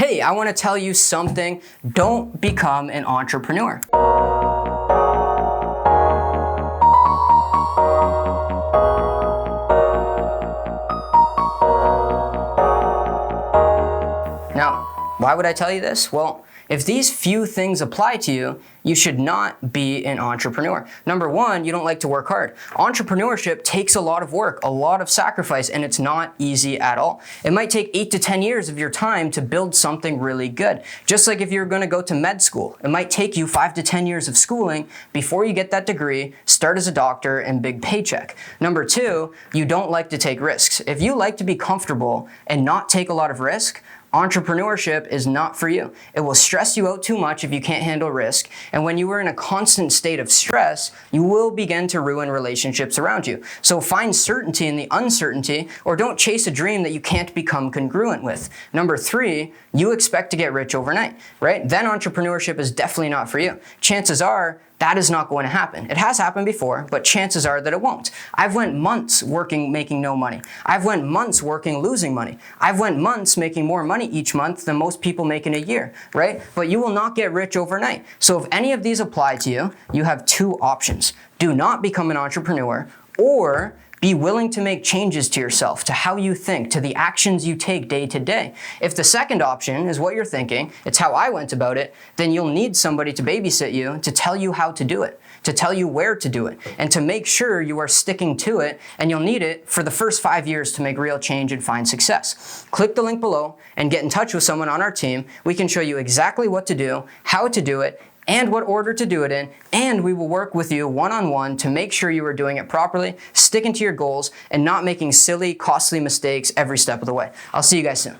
Hey, I want to tell you something. Don't become an entrepreneur. Now, why would I tell you this? Well, if these few things apply to you, you should not be an entrepreneur. Number one, you don't like to work hard. Entrepreneurship takes a lot of work, a lot of sacrifice, and it's not easy at all. It might take 8 to 10 years of your time to build something really good. Just like if you're gonna go to med school, it might take you 5 to 10 years of schooling before you get that degree, start as a doctor, and big paycheck. Number two, you don't like to take risks. If you like to be comfortable and not take a lot of risk, entrepreneurship is not for you. It will stress you out too much if you can't handle risk. And when you are in a constant state of stress, you will begin to ruin relationships around you. So find certainty in the uncertainty, or don't chase a dream that you can't become congruent with. Number three, you expect to get rich overnight, right? Then entrepreneurship is definitely not for you. Chances are that is not going to happen. It has happened before, but chances are that it won't. I've went months working, making no money. I've went months working, losing money. I've went months making more money each month than most people make in a year, right? But you will not get rich overnight. So if any of these apply to you, you have two options. Do not become an entrepreneur, or be willing to make changes to yourself, to how you think, to the actions you take day to day. If the second option is what you're thinking, it's how I went about it, then you'll need somebody to babysit you to tell you how to do it, to tell you where to do it, and to make sure you are sticking to it, and you'll need it for the first 5 years to make real change and find success. Click the link below and get in touch with someone on our team. We can show you exactly what to do, how to do it, and what order to do it in, and we will work with you one-on-one to make sure you are doing it properly, sticking to your goals, and not making silly, costly mistakes every step of the way. I'll see you guys soon.